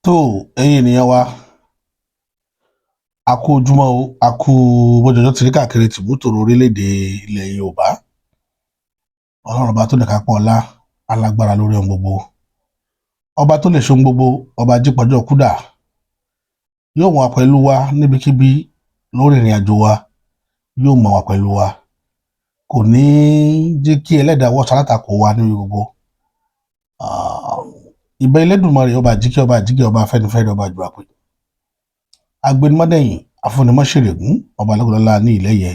tó ẹ̀yin ènìyàn wa a kú ojúmọ́ o a kú bójọjọ́ ti rí káàkiri tìbútòrò orílẹ̀-èdè ilẹ̀ Yorùbá. Ọlọ́run ọba tó ní kápá ọlá alágbára lórí ohun gbogbo, ọba tó lè ṣe ohun gbogbo, ọba jípọ̀jọ́ kúdà yóò wà pẹ̀lú wa níbikíbi lórí ìrìn àjò wa, yóò mọ̀ wá pẹ̀lú wa, kò ní jẹ́ kí ẹlẹ́dàá wọ́ sálátakò wa níbi gbogbo. Ìbà Elédùmarè ọba àjíkẹ́ ọba àjíkẹ́ ọba afẹ́nifẹ́re ọba àjùwà pé agbẹnimọ́dẹ̀yìn afúnimọ́ṣẹ̀rẹ̀gún ọba alágbèlọ́lá ní Ìlẹ́yẹ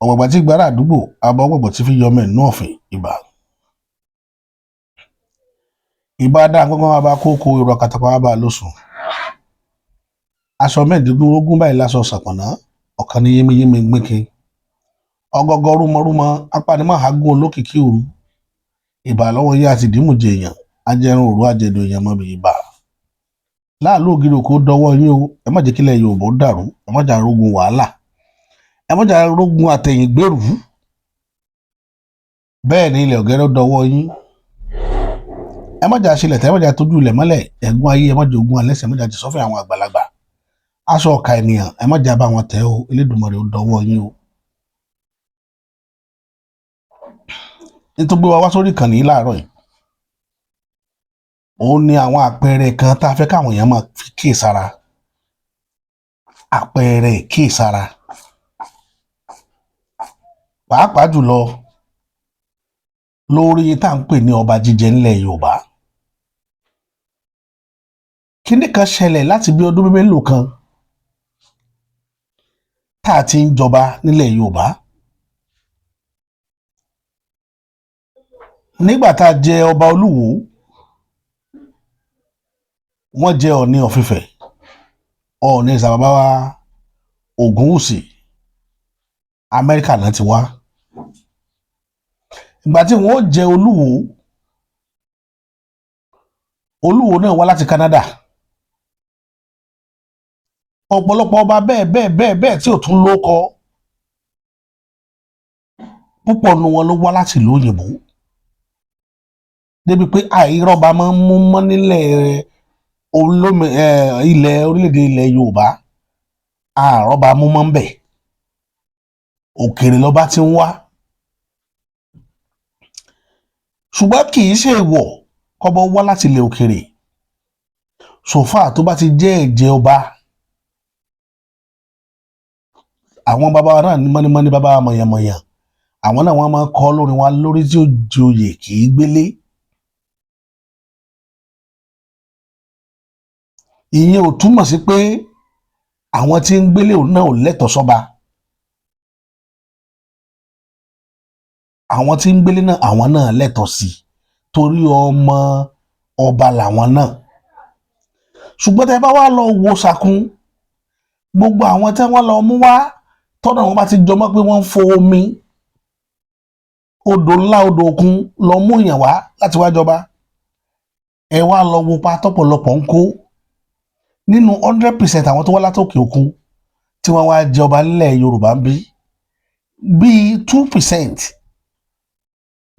ọ̀gbọ̀gbà tí gbára àdúgbò abọ́ ọ̀gbọ̀gbọ̀ tí fi yọmọ ẹ̀nú ọ̀fìn ìbà. Ìbà dá gbọ́ngàn wa bá kókó ìrọ̀ kàtàkọ́ wa bá lóṣùn. Aṣọ mẹ́ẹ̀ẹ́dógún báyìí lásọ ṣàpọ̀nà ọ̀kan ní yémiyémi gbẹ́kẹ́. Ọgọgọ rúmọrúmọ apanimọ̀ àgún olókìkí òru. Ìbà lọ́wọ́ yé àti dìímùjẹ èèyàn ajẹrun òru àjẹdò èèyàn mọ́bi ìbà. Láàlú ògiri òkú dọwọ́ yín o, ẹ má jẹ́ kílẹ̀ Yorùbá ó dàrú, ẹ má jà rógun wàhálà, ẹ má jà rógun àtẹ̀yìngbèrú. Bẹ́ẹ̀ ni ilẹ̀ ọ̀gẹ́rẹ́ dọwọ́ yín. Ẹ má jà sílẹ̀ tẹ́ ẹ má jà tójú ilẹ̀ mọ́lẹ̀, ẹ̀gún ayé ẹ má jà ogun alẹ́sẹ̀, ẹ má jà ti sọ́fìn àwọn àgbàlagbà. Aṣọ ọ̀ka ènìyàn ẹ má jà bá wọn tẹ́ o, Elédùmarè ó dọwọ́ yín o. Nítorí wa wá sórí ìkànnì láàárọ̀ yìí, òun ni àwọn àpẹẹrẹ kan tá a fẹ́ káwọn èèyàn máa fi kíyèsára. Àpẹẹrẹ ìkíyèsára pàápàá jùlọ lórí tá à ń pè ní ọba jíjẹ ńlẹ̀ Yorùbá. Kíní kan ṣẹlẹ̀ láti bí ọdún mélòó kan tá a ti ń jọba nílẹ̀ Yorùbá. Nígbà tá a jẹ ọba Olúwo, wọ́n jẹ Ọọ̀ni of Ifẹ̀, Ọọ̀ni Ìsàbàbá wa Ògúnwùsì, Amẹ́ríkà náà ti wá. Ìgbà tí wọ́n jẹ Olúwo, Olúwo náà wá láti Canada. Ọ̀pọ̀lọpọ̀ ọba bẹ́ẹ̀ tí ò tún lóko, púpọ̀ nu wọn ló wá láti ìlú òyìnbó. Débi pé àìrọ́ba máa ń mú mọ́ nílẹ̀ ilẹ̀ orílẹ̀-èdè ilẹ̀ Yorùbá, àrọ́ba mú mọ́ ń bẹ̀. Òkèèrè lọ́ba ti ń wá. Ṣùgbọ́n kì í ṣe èèwọ̀ kọ́bọ wá láti ilẹ̀ òkèèrè. Sòfà tó bá ti jẹ́ ẹ̀jẹ̀ ọba, àwọn bàbá wa náà ní mọ́nímọ́ní bàbá wa mọ̀yàmọ̀yàn, àwọn náà wọ́n máa ń kọ́ lórí wa lórí tí ó joyè kì í gbélé. Ìyẹn ò túmọ̀ sí pé àwọn tí ń gbélé òun náà ò lẹ́tọ̀ọ́ sọ́ba. Àwọn tí ń gbélé náà àwọn náà lẹ́tọ̀ọ́ sí torí ọmọ ọba làwọn náà. Ṣùgbọ́n tẹ́ bá wá lọ wo sàkún, gbogbo àwọn tí wọ́n lọ mú wá tọ́nà wọn bá ti jọmọ́ pé wọ́n ń fo omi odò ńlá odò òkun lọ mú èèyàn wá láti wá jọba. Ẹ wá lọ wo pa tọ́pọ̀lọpọ̀ ń kó nínú 100% àwọn tó wá látòkè òkun tí wọ́n wá jọba nílẹ̀ Yorùbá ń bí 2%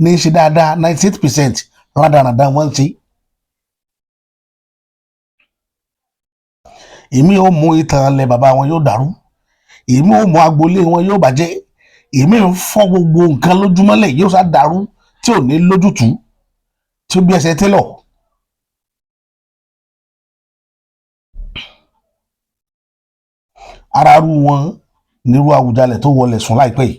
ní í ṣe dáadáa, 98% rádaràdá wọ́n ń ṣe. Èmi ò mú ìtàn ilẹ̀ bàbá wọn yóò dàrú, èmi ò mú agboolé wọn yóò bàjẹ́, èmi ń fọ́ gbogbo nǹkan lójúmọ́lẹ̀ yóò sá dàrú tí ò ní lójútùú tí ó bí ẹsẹ̀ télọ̀. Ara rú wọn nírú Àwùjalẹ̀ tó wọlé sùn láìpẹ́ yìí.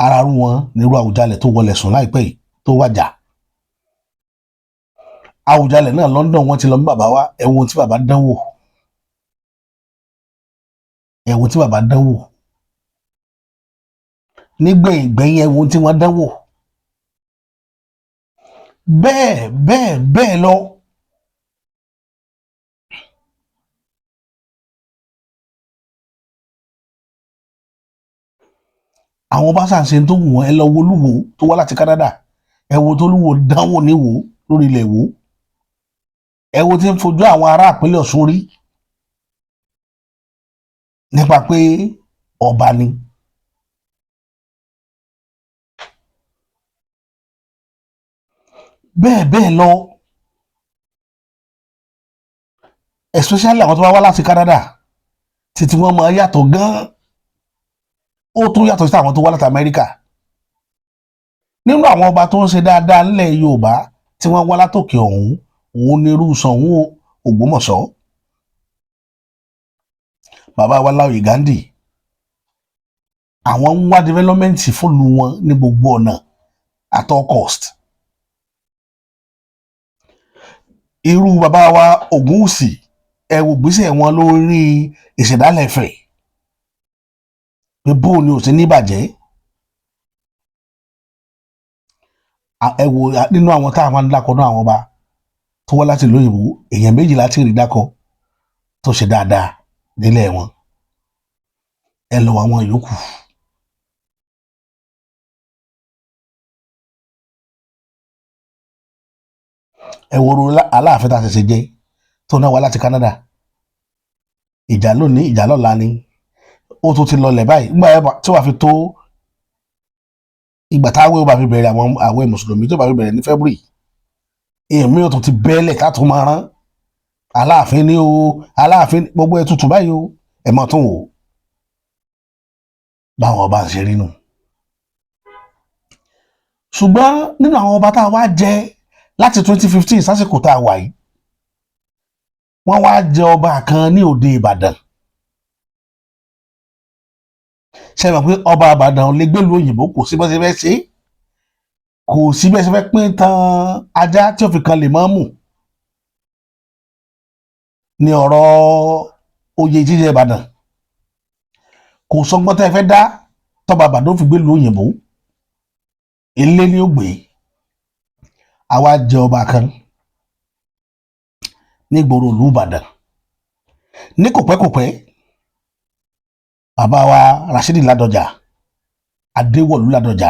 Ara rú wọn nírú Àwùjalẹ̀ tó wọlé sùn láìpẹ́ yìí tó wájà. Àwùjalẹ̀ náà London wọ́n ti lọ mú bàbá wa, ẹ̀wọ̀n tí bàbá dánwò. Ẹ̀wọ̀n tí bàbá dánwò. Nígbẹ̀yìn ẹ̀wọ̀n tí wọ́n dánwò. Bẹ́ẹ̀ lọ. Àwọn bá ṣàǹṣe tó wù wọ́n, ẹ lọ wo Olúwo tó wá láti Canada, ẹ wo tó Olúwo dánwò níwò lórí ilẹ̀ Ìwó, ẹ wo tí ń fojú àwọn ará ìpínlẹ̀ Ọ̀ṣun rí nípa pé ọba ni. bẹ́ẹ̀ bẹ́ẹ̀ lọ especially àwọn tó bá wá láti Canada títí wọ́n máa yàtọ̀ gan-an ó tún yàtọ̀ sí àwọn tó wá láti Amẹ́ríkà nínú àwọn ọba tó ń ṣe dáadáa nílẹ̀ Yorùbá tí wọ́n wá látòkè ọ̀hún òun ní irú Ṣọ̀ún Ògbómọ̀ṣọ́ bàbá wa Láòyè Gándì àwọn ń wá development fóònù wọn ní gbogbo ọ̀nà at all cost irú bàbá wa Ògúnwùsì ẹ wò gbèsè wọn lórí ìṣẹ̀dálẹ̀ Ifẹ̀ pé bóun ni ò sí ní ìbàjẹ́ ẹ wò nínú àwọn tá a máa ń dákọ náà àwọn ọba tó wá láti lóyìnbó èèyàn méjì láti rí dákọ tó ṣe dáadáa nílẹ̀ wọn ẹ lọ àwọn yòókù. ẹ wo Aláàfin tá a ṣẹ̀ṣẹ̀ jẹ tó náà wá láti Canada ìjà lónìí ìjà lọ́la ni ó tún ti lọlẹ̀ báyìí nígbà tí wàá fi tó ìgbà táwọn bá fi bẹ̀rẹ̀ àwọn àwẹ̀ mùsùlùmí tó bá fi bẹ̀rẹ̀ ní February èmi ò tún ti bẹ́ẹ̀lẹ̀ ká tún máa rán Aláàfin ní o Aláàfin gbogbo ẹ̀ tutù báyìí o ẹ̀ mọ̀ tún wò ó báwọn ọba ṣe rí nù. ṣùgbọ́n nínú àwọn ọba tá a wá jẹ láti 2015 sásìkò tá a wà yìí wọ́n wá jẹ ọba kan ní òde Ìbàdàn ṣe mọ̀ pé ọba Ìbàdàn lè gbèlú òyìnbó kò sí bẹ́ẹ̀ ṣe fẹ́ ṣe kò sí bẹ́ẹ̀ ṣe fẹ́ pín tan ajá tí ó fi kan lè máa mú ní ọ̀rọ̀ oyè jíjẹ Ìbàdàn kò sọgbọ́n tẹ́ ẹ fẹ́ dá tọ́ba Ìbàdàn fi gbèlú òyìnbó ilé ni ó gbé àwa jẹ ọba kan nígboro ìlú Ìbàdàn ní kòpẹ́kòpẹ́ bàbá wa Rashidi Ládọjà Adéwọ̀lú Ládọjà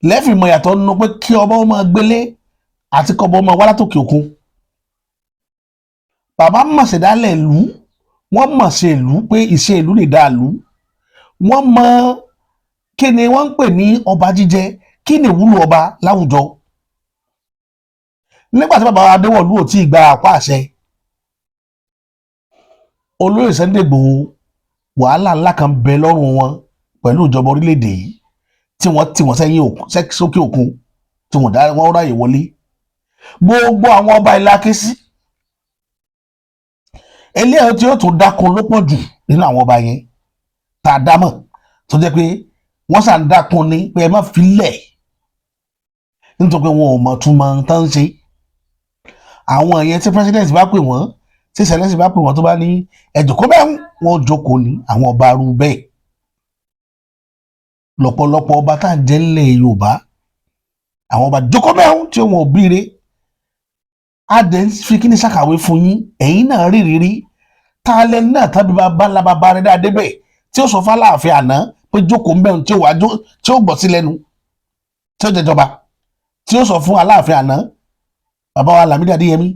lẹ́fìmọ̀ yàtọ̀ nínú pé kí ọba ó máa gbélé àti kọ́ba ó máa wá látòkè òkun bàbá mọ̀ sí dálẹ̀ ìlú wọ́n mọ̀ sí ìlú pé ìṣe ìlú lè dá ìlú wọ́n mọ̀ kí ni wọ́n ń pè ní ọba jíjẹ kí ni ìwúlò ọba láwùjọ nígbà tí bàbá Adéwọ̀lú ò tí ì gba àpá àṣẹ olóyè Sunday Igboho wàhálà ńlá kan bẹ lọ́rùn wọn pẹ̀lú ìjọba orílẹ̀-èdè yìí tí wọ́n sẹ́yìn sókè òkun tí wọ́n ráyè wọlé gbogbo àwọn ọba ilé akéésí eléyìí tí ó tún dákun ló pọ̀ jù nínú àwọn ọba yẹn tá a dámọ̀ tó jẹ́ pé wọ́n sàn dákun ní pé ẹ má fi lẹ̀ nítorí pé wọn ò mọ̀ tún mọ̀ tán ṣe àwọn yẹn tí president bá pè wọ́n tí sẹlẹ́sì bá pè wọ́n tó bá ní ẹ̀jọ̀kọ́ bẹ́ẹ̀ wọ́n jókòó ní àwọn ọba arú bẹ́ẹ̀ lọ́pọ̀lọpọ̀ ọba tá à ń jẹ́ ńlẹ̀ Yorùbá àwọn ọba jókòó bẹ́ẹ̀ tí wọn ò bíire adé ń fi kí ni ṣàkàwé fún yín ẹ̀yin náà rí rírí tá a lẹ́nu náà tábí bá lábàbá rẹ̀ dáadé bẹ́ẹ̀ tí ó sọ fún Aláàfin àná pé jókòó ń bẹ́ẹ̀ tí ó gbọ́ sí lẹ́nu tí ó jẹjọba tí ó sọ fún Aláàfin àná bàbá wa Lámídì Adéyẹmí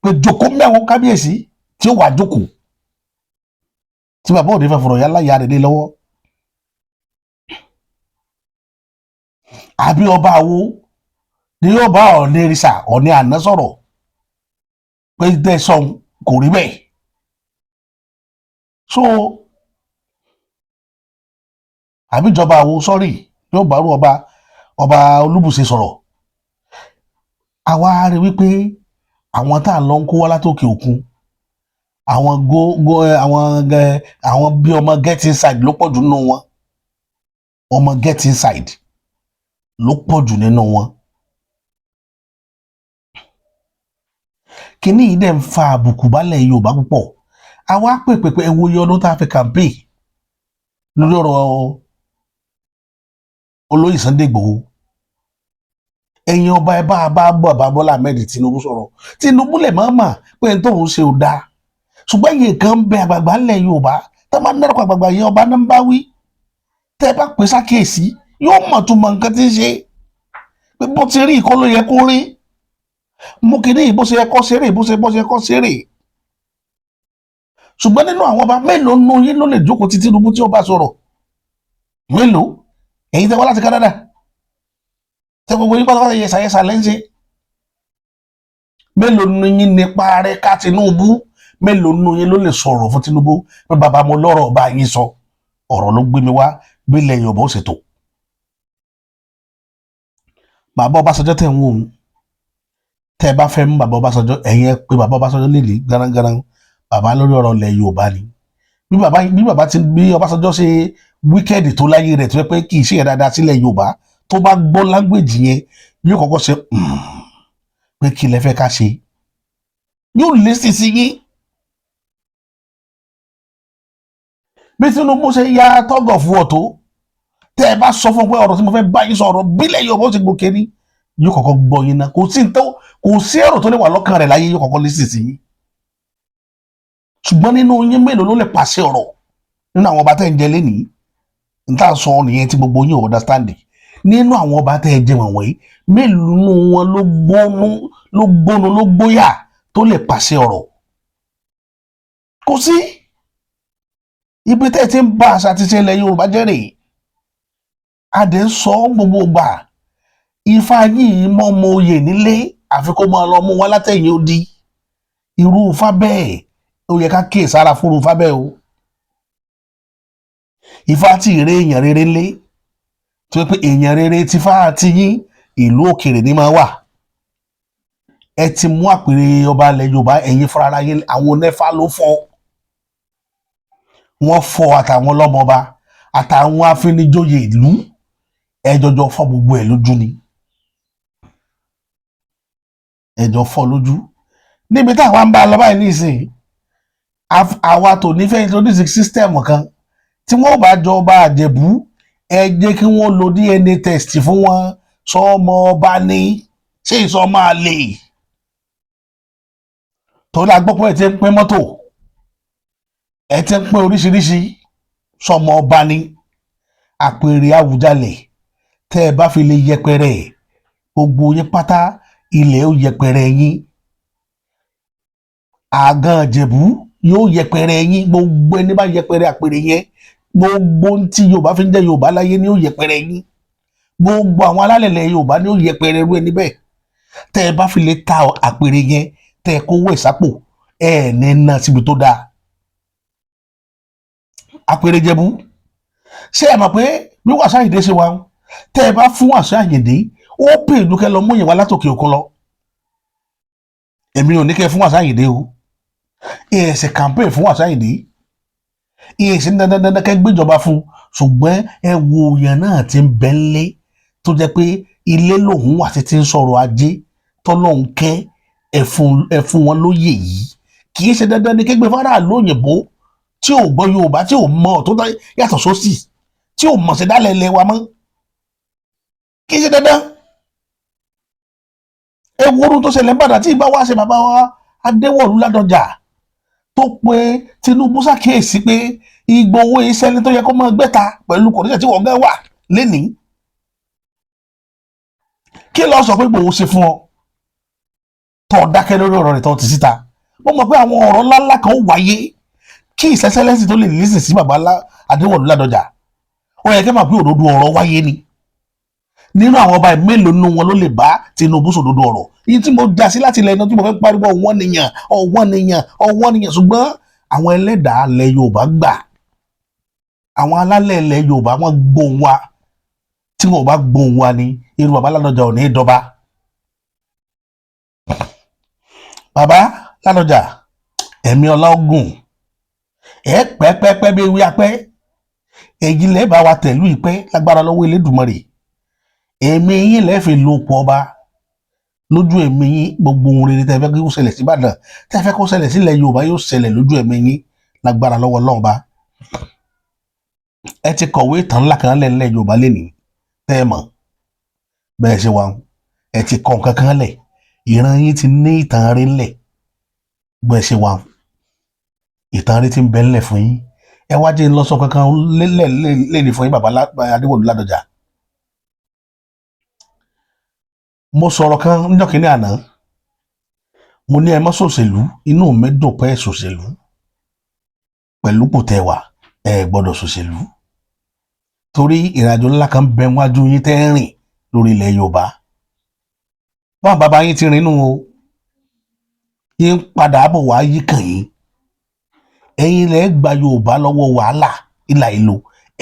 pé jókòó mẹ́wọ́n kábíyèsí tí ó wà jókòó tí bàbá òde fẹ́ fọ̀rọ̀ yálà ìyá rẹ̀ lé lọ́wọ́ àbí ọba àwo ni yóò bá Ọọ̀ni ìrìṣà Ọọ̀ni àná sọ̀rọ̀ pé tẹ̀sán kò rí bẹ́ẹ̀ so àbí ìjọba àwo sọ́rí yóò bá rú ọba Olúbùṣe sọ̀rọ̀ àwa rí wípé àwọn tá à ń lọ ń kó wá látòkè òkun àwọn bí ọmọ get inside ló pọ̀ jù nínú wọn ọmọ get inside ló pọ̀ jù nínú wọn kíní yìí dẹ̀ ń fa àbùkù bálẹ̀ Yorùbá púpọ̀ àwa pèpèpè ẹ wo iye ọdún tá a fi campaign lórí ọ̀rọ̀ olóyè Sunday Igboho ẹ̀yin ọba ẹ bá bàbá Bọ́lá Ahmed Tinubu sọ̀rọ̀ Tinubu lè má mà pé n tóun ṣe ò dáa ṣùgbọ́n iye kan ń bẹ àgbààgbà ńlẹ̀ Yorùbá tá a máa ń dárúkọ àgbààgbà yẹn ọba náà ń bá wí tẹ́ ẹ bá pè sákèésí yóò mọ̀ tó mọ nǹkan tí ń ṣe pé bó ti rí ìkọ́ ló yẹ kó rí mú kínní bó ṣe yẹ kó ṣeré bó ṣe yẹ kó ṣeré ṣùgbọ́n nínú àwọn ọba mélòó nù yín ló lè jókòó ti Tinubu tí ó bá sọ̀rọ̀ mélòó ẹ̀yin tẹ́ wá láti Canada tẹ gbogbo yín pátápátá yẹsàyẹsà lẹ́ńṣẹ́ mélòó nu yín nípa rẹ̀ ká Tinubu mélòó nu yín ló lè sọ̀rọ̀ fún Tinubu pé bàbá mo lọ́rọ̀ bá yín sọ ọ̀rọ̀ ló gbé mi wá bí ilẹ̀ Yorùbá ó ṣètò. bàbá Ọbásanjọ́ tẹ̀ ń wò ó tẹ́ ẹ bá fẹ́ mú bàbá Ọbásanjọ́ ẹ̀yin ẹ pé bàbá Ọbásanjọ́ lè ní garangaran bàbá lórí ọ̀rọ̀ ilẹ̀ Yorùbá ni bí Ọbásanjọ́ ṣe wíkẹ́ẹ̀dì tó láyé rẹ̀ tó yẹ pé kì í ṣe yẹn dáadáa sílẹ̀ Yorùbá tó bá gbọ́ láńgbèjì yẹn yóò kọ́kọ́ ṣe pé kí lẹ fẹ́ ká ṣe yóò lé sí yín. bí Tinubu ṣe ya tọ́gọ̀ fún ọ̀tọ̀ tẹ́ ẹ bá sọ fún pé ọ̀rọ̀ tí mo fẹ́ bá yín sọ ọ̀rọ̀ bílẹ̀ Yorùbá ó ti gòkè ní yóò kọ́kọ́ gbọ́ yín náà kò sí èrò tó lè wà lọ́kàn rẹ̀ láyé yóò kọ́kọ́ lé sí yín. ṣùgbọ́n nínú yín mélòó ló lè pàṣẹ ọ̀rọ̀ nínú àwọn ọba tẹ́ ń jẹ lénìí níta sọ nìyẹn tí gbogbo yín ò understand nínú àwọn ọba tẹ́ ẹ jẹ wọ̀nyí mélòó nínú wọn ló gbóyà tó lè pàṣẹ ọ̀rọ̀ kò sí. ibi tẹ́ ẹ ti ń bá àṣà ti ṣe ilẹ̀ Yorùbá jẹ́ rèé adé ń sọ gbogbo gbà Ifá yìí mọ́ ọmọ oyè nílé àfi kó máa lọ mú wọn látẹ̀yìn odi irú Ifá bẹ́ẹ̀ ó yẹ ká kíyè sára fún irú Ifá bẹ́ẹ̀ o. Ifá tí ì ré èèyàn rere lé tó yẹ pé èèyàn rere ti fá àti yín ìlú òkèèrè ní máa wà. ẹ ti mú àpèrè ọba ilẹ̀ Yorùbá ẹ̀yin fúnra ara yín àwọn onífá ló fọ́ wọ́n fọ́ àtàwọn ọlọ́mọba àtàwọn afinijóye ìlú ẹjọjọ fọ́ gbogbo ẹ̀ lójú ni ẹjọ fọ́ lójú níbi táwa ń bá lọ báyìí nísìnyí àwa tò nífẹ̀ẹ́ introduce system kan tí wọ́n bá jọba Àjẹ̀bú ẹ jẹ́ kí wọ́n lo DNA test fún wọn sọmọ ọba ní ṣé ìsọmọ àlè tó la gbọ́ pé ẹ ti ń pín mọ́tò ẹ ti ń pín oríṣiríṣi sọmọ ọba ní àpèrè Àwùjalẹ̀ tẹ́ ẹ bá fi lè yẹpẹrẹ gbogbo yín pátá ilẹ̀ ó yẹpẹrẹ yín àgàn Ìjẹ̀bú yóò yẹpẹrẹ yín gbogbo ẹni bá yẹpẹrẹ àpèrè yẹn gbogbo tí Yorùbá fi ń jẹ́ Yorùbá láyé ni ó yẹpẹrẹ yín gbogbo àwọn alálẹ̀lẹ̀ Yorùbá ni ó yẹpẹrẹ irú ẹni bẹ́ẹ̀ tẹ́ ẹ bá fi lè ta àpèrè yẹn tẹ́ ẹ kówó ìsápò ẹ ní ná síbi tó dáa. àpèrè Ìjẹ̀bú ṣé ẹ mọ̀ pé bí Wasiu Ayinde ṣe wà ń tẹ́ ẹ bá fún Wasiu Ayinde ó pè é dúkẹ́ lọ mú yẹn wá látòkè òkun lọ èmi ò ní kẹ́ fún Wasiu Ayinde o ìyẹ̀sẹ̀ campaign fún Wasiu Ayinde ìyẹ̀sẹ̀ dandandandan kẹ́ gbéjọba fún ṣùgbọ́n ẹ wo yẹn náà ti ń bẹ́ ńlé tó jẹ́ pé ilé lòun wà títí ń sọ̀rọ̀ ajé tọ́lọ́hún kẹ́ ẹ fún wọn lóye yìí kì í ṣe dandan ní kẹ́gbẹ́ faraàlú òyìnbó tí ò gbọ́ Yorùbá tí ò mọ̀ tó yàtọ̀ sósì tí ò mọ̀ sí dálẹ̀ ilẹ̀ wa mọ́ kì í ṣe dandan. ẹ wo orun tó ṣẹlẹ̀ ń bàdàn tí ìbá wa ṣe bàbá wa Adéwọ̀lú Ládọjà tó pe Tinubu ṣàkíyèsí pé Ìgbòho ìṣẹ́ni tó yẹ kó máa gbẹ́ta pẹ̀lú kọ̀ọ̀dẹ́sẹ̀ tí wọ́n gẹ́ wà lénìí kí ló sọ pé Ìgbòho ṣe fún ọ tó dákẹ́ lórí ọ̀rọ̀ rẹ̀ tó ti síta wọ́n mọ̀ pé àwọn ọ̀rọ̀ ńláńlá kan ó wáyé kí ìṣẹ́ṣẹ́lẹ́sì tó lè lísìn sí bàbá Adéwọ̀lú Ládọjà ó yẹ kí máa pé òdodo ọ̀rọ̀ wáyé ni nínú àwọn ọba mélòó nínú wọn ló lè bá Tinubu sòdodo ọ̀rọ̀ yìí tí mo já sí láti ilẹ̀ iná tí mo fẹ́ pariwo ọ̀wọ́n nìyàn ṣùgbọ́n àwọn ẹlẹ́dàá ilẹ̀ Yorùbá gbà àwọn alálẹ̀ ilẹ̀ Yorùbá wọn gbóhùn wa tí wọn ò bá gbóhùn wa ni irú bàbá Ládọjà ò ní í dọba. bàbá Ládọjà ẹ̀mí ọlá ogun ẹ̀ pẹ́pẹ́pẹ́ bí ewé apẹ́ èyí lè bá wa tẹ̀lú ìpẹ́ lágbára lọ́wọ́ Elédùmarè èmi yín lè fi lo pọ̀ ọba lójú ẹ̀mí yín gbogbo ohun rere tẹ́ fẹ́ kó ṣẹlẹ̀ sí Ìbàdàn tẹ́ fẹ́ kó ṣẹlẹ̀ sílẹ̀ Yorùbá yóò ṣẹlẹ̀ lójú ẹ̀mí yín lágbára lọ́wọ́ Ọlọ́run bá. ẹ ti kọ̀wé ìtàn ńlá kan lẹ̀ Yorùbá lénìí tẹ́ ẹ mọ̀ bẹ́ẹ̀ ṣe wà ẹ ti kọ̀ nǹkan kan lẹ̀ ìran yín ti ní ìtàn rẹ̀ ńlẹ̀ bẹ́ẹ̀ ṣe wà ìtàn rẹ̀ ti ń bẹ ńlẹ̀ fún yín ẹ wá jẹ́ ńlọ́sọ kankan lẹ́lẹ̀ fún yín bàbá Adéwọ̀lú Ládọjà. mo sọ̀rọ̀ kan níjọ́ kínní àná mo ní ẹ má ṣòṣèlú inú mi dùn pé ṣòṣèlú pẹ̀lú kò tẹ́ wà ẹ gbọ́dọ̀ ṣòṣèlú torí ìrìnàjò ńlá kan bẹ wájú yín tẹ́ rìn lórí ilẹ̀ Yorùbá báwọn bàbá yín ti rìn nù o yín padà bọ̀ wá yí kàn yín ẹ̀yin lẹ gba Yorùbá lọ́wọ́ wàhálà ìlà ìlò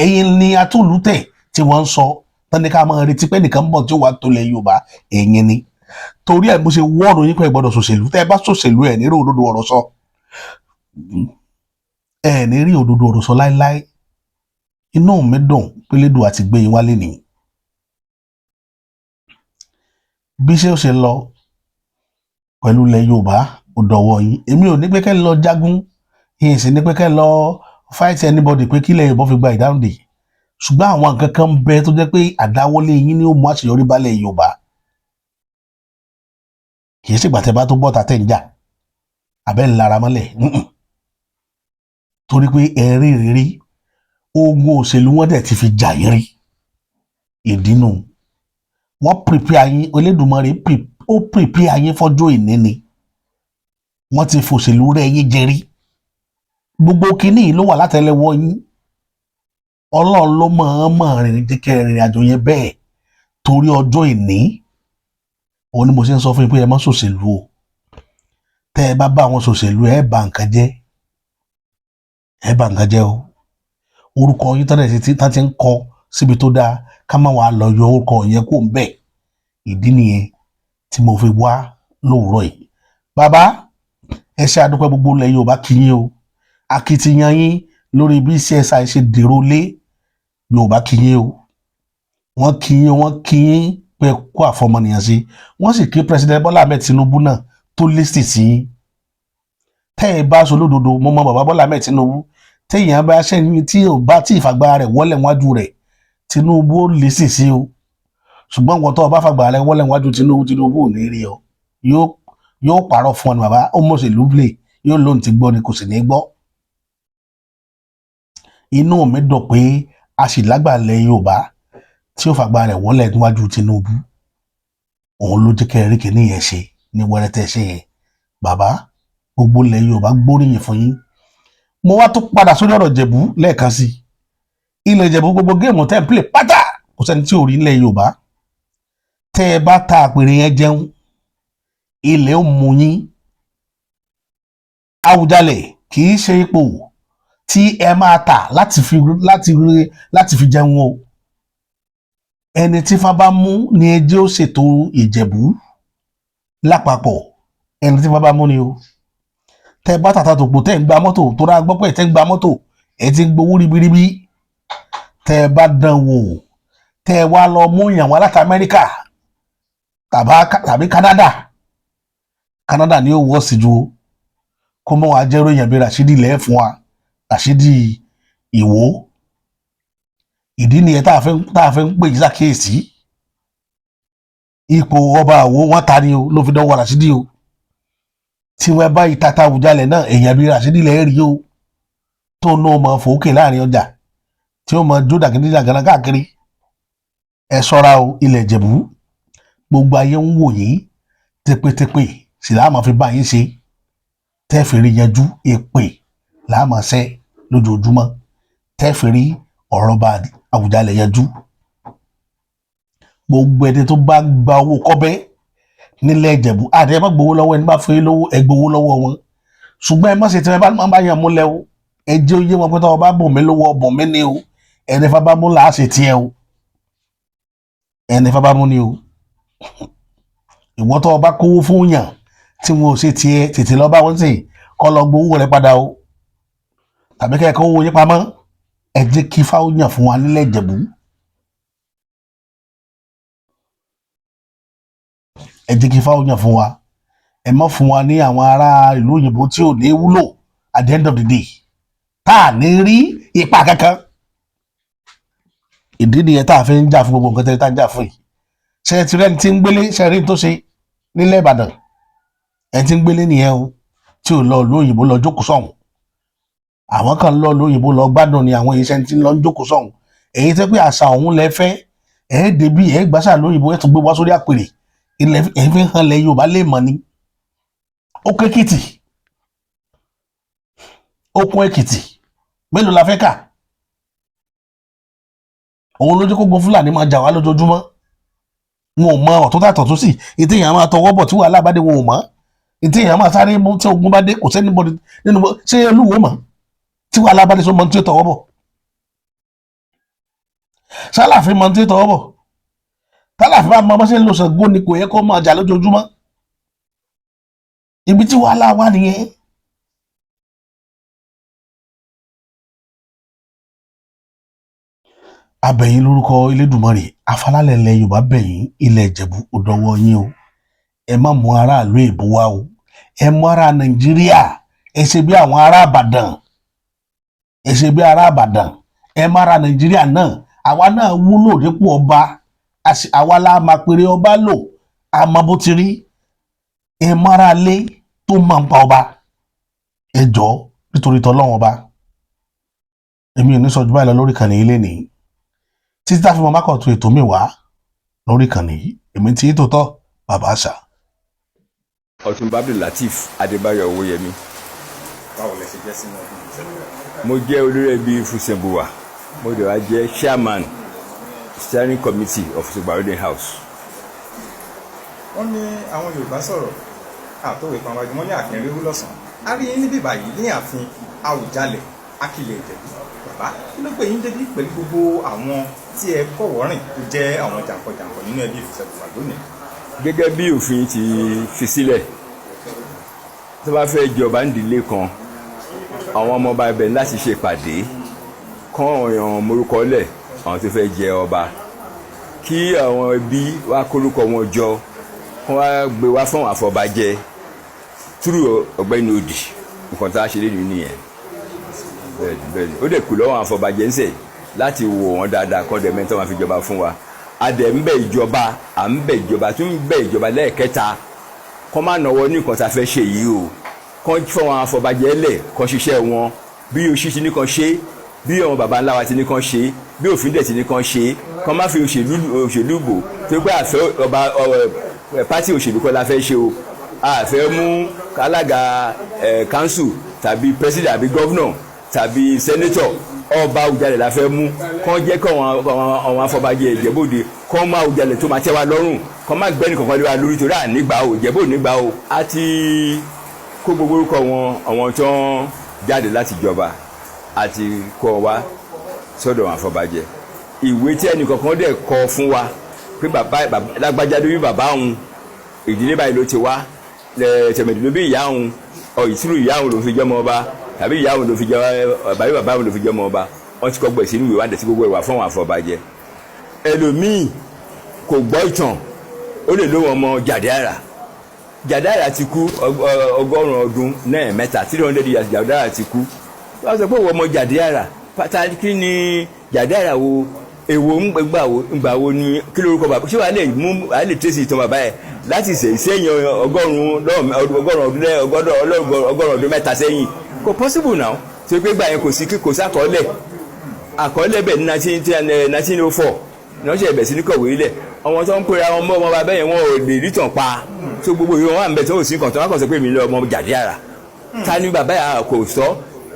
ẹ̀yin ni atúlùtẹ̀ tí wọ́n ń sọ tani ká máa retí pé nìkan bọ̀ tí ó wà tó lẹ̀ Yorùbá ẹ̀yin ni torí ẹ̀ mo ṣe wọ́ọ̀nù yín pé ẹ gbọ́dọ̀ ṣòṣèlú tẹ́ ẹ bá ṣòṣèlú ẹ̀ ní rí òdodo ọ̀rọ̀ sọ ẹ̀ ní rí òdodo ọ̀rọ̀ sọ láéláé inú mi dùn pé lédùn àti gbé yín wálé nìyí bí ṣé ó ṣe lọ pẹ̀lú ilẹ̀ Yorùbá ó dọ̀wọ́ yín èmi ò ní pé kẹ́ lọ jagun yìí sì ní pé kẹ́ lọ fight anybody pé kílẹ̀ Yorùbá fi gba ìdáhùndè ṣùgbọ́n àwọn nǹkan kan bẹ tó jẹ́ pé àdáwọ́lé yín ni ó mú àṣeyọrí balẹ̀ Yorùbá kì í ṣègbà tẹ́ bá tó bọ́ta tẹ́ ń jà abẹ́ ńlára mọ́lẹ̀ torí pé ẹ̀rí rírí ogun òṣèlú wọn dẹ̀ ti fi jà yín rí ìdínú wọ́n prepare yín Olódùmarè ó prepare yín fọ́jọ́ ìní ni wọ́n ti fòṣèlú rẹ̀ yín jẹrí gbogbo kínní yìí ló wà látẹ́lẹwọ́ yín Ọlọ́run ló mọ̀ rìnrìn jẹ́ kẹ́ rìnrìn àjò yẹn bẹ́ẹ̀ torí ọjọ́ ìní òun ni mo ṣe ń sọ fún yín pé ẹ má ṣòṣèlú o tẹ́ ẹ bá àwọn ṣòṣèlú ẹ bà nǹkan jẹ́ o orúkọ yín tọ́lẹ̀ sí tá ti ń kọ síbi tó dáa ká má wàá lọ yọ orúkọ yẹn kó ń bẹ̀ ìdí nìyẹn tí mo fi wá lówùúrọ̀ yìí bàbá ẹ ṣe àdúpẹ́ gbogbo ilẹ̀ Yorùbá kí yín o akitiyan yín lórí bí CSI ṣe dèrò lé Yorùbá kí yín o wọ́n kí yín pé kó àfọmọnìyàn sí wọ́n sì kí President Bọ́lá Ahmed Tinubu náà tó lẹ́sì sí tẹ́ ẹ bá aṣọ lódodo mo mọ bàbá Bọ́lá Ahmed Tinubu téèyàn bá ṣẹ́ni tí ò bá tí ìfagbára rẹ̀ wọ́lẹ̀ wájú rẹ̀ Tinubu ó lẹ́sì sí o ṣùgbọ́n wọn tó o bá fagbára rẹ̀ wọ́lẹ̀ wájú Tinubu ò ní rí ọ yóò pààrọ̀ fún ọ ní bàbá ó mọ̀ọ́sẹ̀lú play yóò lóun ti gbọ́ ni kò sì ní gbọ́ inú mi dùn pé a sì lágbàlẹ̀ Yorùbá tí ó fagbára rẹ̀ wọ́lẹ̀ níwájú Tinubu òun ló jẹ́ kẹrin kìíní yẹn ṣe ní wẹ́rẹ́tẹ́ ṣe yẹn bàbá gbogbo ilẹ̀ Yorùbá gbóríyìn fún yín mo wá tó padà sórí ọ̀rọ̀ Ìjẹ̀bú lẹ́ẹ̀kan sí ilẹ̀ Ìjẹ̀bú gbogbo géèmù tẹ́ ń pìlẹ̀ pátá kò sẹ́ni tí ò rí ilẹ̀ Yorùbá tẹ́ ẹ bá ta àpèrè yẹn jẹun ilẹ̀ ó mú yín Àwùjalẹ̀ kì í ṣe ipò tí ẹ máa tà láti fi jẹun o ẹni tí Ifá bá mú ni ẹjẹ́ ó ṣètò Ìjẹ̀bú lápapọ̀ ẹni tí Ifá bá mú ni o tẹ́ bá tàtà tòpò tẹ́ ń gba mọ́tò tó rà gbọ́ pé tẹ́ ń gba mọ́tò ẹ ti ń gbowó ribiribi tẹ́ bá dán wò tẹ́ wá lọ mú ìyàwó láti Amẹ́ríkà tàbí Canada ni ó wọ́ sí ju kó mọ́ wàá jẹ́rọ èèyàn bí Rashidi lẹ́ẹ̀ fún wa Rashidi Ìwó ìdí nìyẹn tá a fẹ́ ń pè yí sàkíyèsí ipò ọba Àwo wọn ta ni o ló fi dánwò Rashidi o tí wọ́n bá ìtata Àwùjalẹ̀ náà èèyàn bí Rashidi lẹ́ẹ̀ rí o tó ná ọmọ fòókè láàrin ọjà tí ó mọ jó dàgídíjàgànà káàkiri ẹ ṣọ́ra o ilẹ̀ Ìjẹ̀bú gbogbo ayé ń wò yín tẹpẹtẹpẹ sì láà máa fi bá yín ṣe tẹ́fìrí yanjú èpè láà máa ṣe lójoojúmọ́ tẹ́fìrí ọ̀rọ̀ bá Àwùjalẹ̀ yanjú gbogbo ẹni tó bá gba owó kọ́bẹ́ nílẹ̀ Ìjẹ̀bú àti ẹ má gbowó lọ́wọ́ ẹni bá fún yín lówó ẹ gbowó lọ́wọ́ wọn ṣùgbọ́n ẹ má ṣe tí ẹ bá yàn múlẹ̀ o ẹ jẹ́ oyé wọn pé tọ́wọ́ bá bùn mí lówó ọbùn mí ni o ẹni Ifá bá mú làá ṣe tiẹ̀ o ẹni Ifá bá mú ni o ìwọ́n tọ́wọ́ bá kówó fún yàn tí wọn ò ṣe tiẹ̀ tètè lọ bá wọn sì kọ́ lọ gbowó rẹ padà o tàbí kẹ́ ẹ kọ́ owó yín pamọ́ ẹ jẹ́ kí Ifá ó yàn fún wa nílẹ̀ Ìjẹ̀bú ẹ jẹ́ kí Ifá ó yàn fún wa ẹ má fún wa ní àwọn ará ìlú òyìnbó tí ò ní wúlò at the end of the day tá à ní rí ipa kankan ìdí nìyẹn tá a fi ń jà fún gbogbo nǹkan tẹ́lẹ̀ tá a ń jà fún yìí ṣe ti rẹ́ni tí ń gbélé ṣe rí tó ṣe nílẹ̀ Ìbàdàn ẹ ti ń gbélé nìyẹn o tí ò lọ lóyìnbó lọ jókòó sọ̀hún àwọn kan lọ lóyìnbó lọ gbádùn ni àwọn iṣẹ́ tí ń lọ jókòó sọ̀hún èyí tẹ́ pé àṣà ọ̀hún lẹ fẹ́ ẹ̀ débí ẹ̀ gbàṣà lóyìnbó ẹ̀ tún gbé wá sórí àpèrè ilẹ̀ ẹ̀ fi hàn lẹ̀ Yorùbá lè mọ̀ ni ó kékìtì ó kún Èkìtì mélòó la fẹ́ kà òun ló jẹ́ kó gun Fúlàní máa jà wá lójoojúmọ́ wọn ò mọ ọ̀tún tàtọ̀ tó sì ètò èèyàn máa tọwọ́ bọ̀ tí wàhálà bá dé wọn ò mọ̀ ètò èèyàn máa sáré mú tí ogun bá dé kò sẹ́ni bọ́dé nínú ṣé olúwo mọ̀ tí wàhálà bá dé sọ mọ tí ó tọwọ́ bọ̀ sálàfin mọ tí ó tọwọ́ bọ̀ sálàfin bá mọ bá ṣe ń lo Ṣàngó ni kò yẹ kó máa jà lójoojúmọ́ ibi tí wàhálà wà nìyẹn. abẹ̀yìn lórúkọ Elédùmarè afálálẹ̀ ilẹ̀ Yorùbá bẹ̀yìn ilẹ̀ Ìjẹ̀bú ó dọwọ́ yín o ẹ má mú aráàlú èbó wá o ẹ mú ará Nàìjíríà ẹ ṣe bí àwọn ará Ìbàdàn ẹ ṣe bí ará Ìbàdàn ẹ má ará Nàìjíríà náà àwa náà wúlò dípò ọba àwa la máa pèrè ọba lò àmọ́ bó ti rí ẹ má ará lé tó máa ń pa ọba ẹ jọ nítorí tọlọ́run ọba èmi ò ní sọ jù báyìí lọ lórí ìkànnì ilé nìyí títí tá a fi mọ mákọ̀tún ètò mi wá lórí ìkànnì yìí èmi tí tó tọ́ bàbá àṣà. Ọ̀túnba Abdul-Lateef Adébáyọ̀ Owóyẹmí. báwo lẹ ṣe jẹ́ sínú ọdún ìṣẹ́lẹ̀? mo jẹ́ olórí ẹbí Fúsẹ̀bùwà mo dẹ̀ wá jẹ́ chairman steering committee of Fúsẹ̀bùwà Roading House. wọ́n ní àwọn Yorùbá sọ̀rọ̀ àtòwé pàmòjì wọ́n ní àkẹ́rẹ́ wú lọ́sàn-án a rí yín níbí báyìí ní ààfin Àwùjalẹ̀ Akilẹ̀ Ìjẹ̀bú. bàbá kí ló gbé yín débi pẹ̀lú gbogbo àwọn tí ẹ kọ̀wọ́ rìn tó jẹ́ àwọn jàǹkànjàǹkàn nínú ẹbí Fúsẹ̀bùwà lónìí? gẹ́gẹ́ bí òfin ti fi sílẹ̀ tó bá fẹ́ jọba nídìílé kan àwọn ọmọọba ibẹ̀ láti ṣe ìpàdé kán ọ̀yàn morúkọ lẹ̀ àwọn tó fẹ́ jẹ ọba kí àwọn ẹbí wá kórúkọ wọn jọ kán wá gbé wá fún àwọn àfọ̀bàjẹ túrú ọ̀gbẹ́ni Òdì nǹkan tá a ṣe lédìí nìyẹn bẹ́ẹ̀ni ó dẹ̀ kù lọ́wọ́ àwọn àfọ̀bàjẹ ń sẹ̀ láti wò wọ́n dáadáa kọ́ dẹ̀ mẹ́tọ́ máa fi jọba fún wa adẹ̀ ń bẹ ìjọba à ń bẹ ìjọba tún ń bẹ ìjọba lẹ́ẹ̀kẹta kọ́ máa náwó ní nǹkan tá a fẹ́ ṣe yìí o kọ́ fún àwọn àfọ̀bàjẹ́ lẹ̀ kọ́ ṣiṣẹ́ wọn bí oṣù ti ní kan ṣe bí àwọn baba ńlá wa ti ní kan ṣe bí òfin dẹ̀ ti ní kan ṣe kọ́ má fi òṣèlú bò tó pé àfẹ́ ọba pátì òṣèlú kọ́ la fẹ́ ṣe o àfẹ́ mú alága council tàbí president àbí governor tàbí senator ọba Àwùjalẹ̀ la fẹ́ mú kọ́ jẹ́ kọ́ àwọn afọbajẹ Ìjẹ̀bú-Òde kọ́ máa Àwùjalẹ̀ tó máa tẹ́ wa lọ́rùn kọ́ máa gbẹ́ni kankan lé wa lórí torí ànígbà o Ìjẹ̀bú nígbà o. a ti kó gbogbo orúkọ wọn àwọn tó ń jáde láti jọba àti kọ́ wa sọ́dọ̀ àwọn afọbajẹ ìwé tí ẹnì kankan dẹ̀ kọ fún wa pé bàbá lágbájá lórí bàbá òun ìdílé báyìí ló ti wá tẹ̀mẹ̀dì ló bí ìyá òun ìtúrú ìyá òun ló fi jẹ́ ọmọ ọba tàbí ìyá òun ló fi jẹ bàbá bàbá òun ló fi jẹ ọmọ ọba wọn ti kọ gbẹ sínú ìwé wádìí sí gbogbo ìwà fún àwọn àfọbàjẹ ẹlòmíì kò gbọ́ ìtàn ó lè lówó ọmọ Jàdáyàrá ti kú 100 ọdún náà mẹ́ta 300 years Jàdáyàrá ti kú wọ́n sọ pé òwò ọmọ Jàdáyàrá pàtàkì ní Jàdáyàrá wo èwo ńgbà wo ni kí lórúkọ bàbá ṣé wàá lè tẹ̀sí ìtàn bàbá yẹn láti sẹ́yìn 100 ọdún mẹ́ta sẹ́yìn kò possible now tí ó pé gbà yẹn kò sákọọ́lẹ̀ àkọọ́lẹ̀ bẹ̀ ní 1904 ní wọ́n ṣe ẹ̀bẹ̀ sí ní kọ̀wé ilẹ̀ ọmọ tó ń pèrè àwọn ọmọ bàbá yẹn wọn ò lè rí tàn pa tó gbogbo ìwọ̀n wà ń bẹ̀ tó ò sí nǹkan tó wá kàn sọ pé mi lọ ọmọ Jàdáyàrá ta ni bàbá yà kò sọ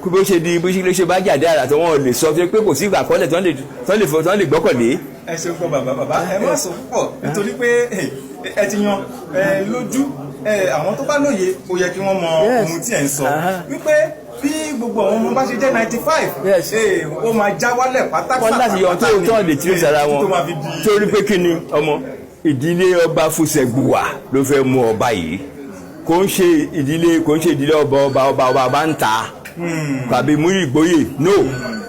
kó bó ṣe di bó ṣe bá Jàdáyàrá tó wọn ò lè sọ tó pé kò sí ìgbà àkọọ́lẹ̀ tó lè gbọ́kànlé. ẹ ṣe gbọ́ bàbá ẹ má sọ púpọ̀ nítorí pé ẹ ti yan lójú àwọn tó bá lóye ó yẹ kí wọ́n mọ ohun tí ẹ̀ ń sọ wípé bí gbogbo àwọn ọmọ bá ṣe jẹ́ 95 ó máa já wálẹ̀ pátápátá wọ́n láti yọ tó lè tírèsì ara wọn torí pé kí ni ọmọ ìdílé ọba Fúsẹ̀bùwà ló fẹ́ mú ọba yìí kò ń ṣe ìdílé ọba ń ta tàbí Múyìgbóyè no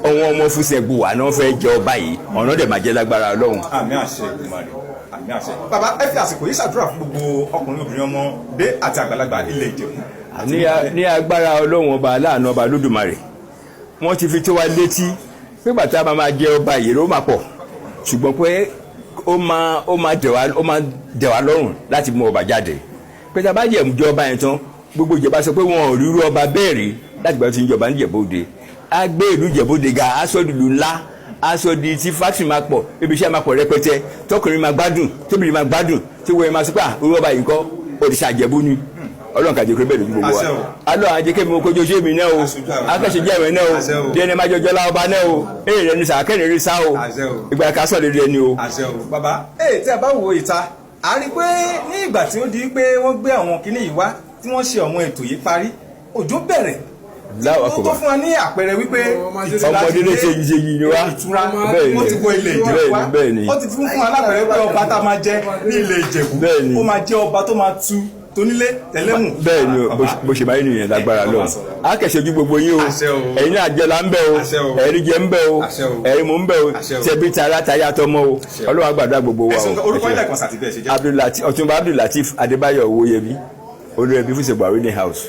àwọn ọmọ Fúsẹ̀bùwà náà fẹ́ jẹ ọba yìí ọ̀nà dẹ̀ máa jẹ́ lágbára Ọlọ́run. àmín àṣẹ Èdùmàrè àmín àṣẹ. bàbá ẹ fi àsìkò yìí ṣàdúrà fún gbogbo ọkùnrin obìnrin ọmọdé àti àgbàlagbà ilẹ̀ Ìjẹ̀bú. ní agbára Ọlọ́run ọba aláàánú ọba Olódùmarè wọ́n ti fi tó wa létí pé bàtà máa jẹ ọba yìí ló máa pọ̀ ṣùgbọ́n pé ó máa dẹ̀ wá lọ́rùn láti mú ọba jáde pé tá a bá jẹ ọba yẹn tán gbogbo ìjọba sọ pé wọn ò rírú ọba bẹ́ẹ̀ rí láti gbà tí ń jọba ní Ìjẹ̀bú-Òde á gbé ìlú Ìjẹ̀bú-Òde ga aṣọ́dìlú ńlá aṣọ́dì tí fásitì máa pọ̀ ibi iṣẹ́ máa pọ̀ rẹpẹtẹ tọkùnrin máa gbádùn tóbìnrin máa gbádùn tí wọ́n máa sọ pé orú ọba yìí kọ́ òrìṣà Ìjẹ̀bú ni Ọlọ́run kàjẹ́ kó bẹ́ẹ̀ lójú gbogbo wa alọ́ àjẹkẹ́ mi kojú ṣé mi náà o akẹ́ṣẹ́ jẹ́ ìwé náà o díẹ̀ ní máa jọjọ́ láwọn ọba náà o èyí rẹ ní sàkẹ́rẹ́ rí sá o ìgbà ká sọ̀rọ̀ rẹ ni o. bàbá tí a bá wo ìta a rí i pé ní ìgbà tí ó di pé wọ́n gbé àwọn kinní yìí wá tí wọ́n ṣe àwọn ètò yìí parí òjò bẹ̀rẹ̀ láwọn ó kò tó bá fún wa ní àpẹẹrẹ wípé ọmọdé lè ṣe yìí ni wá ìtura bẹ́ẹ̀ wọ́n ti wọ ilé Ìjẹ̀bú wá bẹ́ẹ̀ ni ó ti fún wa lápẹẹrẹ pé ọba tá a máa jẹ ní ilé Ìjẹ̀bú Bẹ́ẹ̀ ni. ó máa jẹ́ ọba tó máa tu tonílé tẹlẹ́mù. bẹ́ẹ̀ ni bó ṣe máa ń nìyẹn lágbára lọ a kẹsẹ̀jú gbogbo yín o Àṣẹ o. ẹ̀yin náà jẹ́ la ń bẹ̀ o Àṣẹ o. ẹ̀rí jẹ́ ń bẹ̀ o Àṣẹ o. ẹ̀rí mò ń bẹ̀ o Àṣẹ o. tẹ̀bí tara tayá tọmọ o Ọlọ́run á gbàdúrà gbogbo wa ẹ̀sùn o. orúkọ ilẹ̀ kan sàtìbẹ̀ ṣe jẹ́. Ọ̀túnba Abdul Lateef Adébáyọ̀ Owóyẹmí olórí ẹbí fún ìṣègùn àríní house.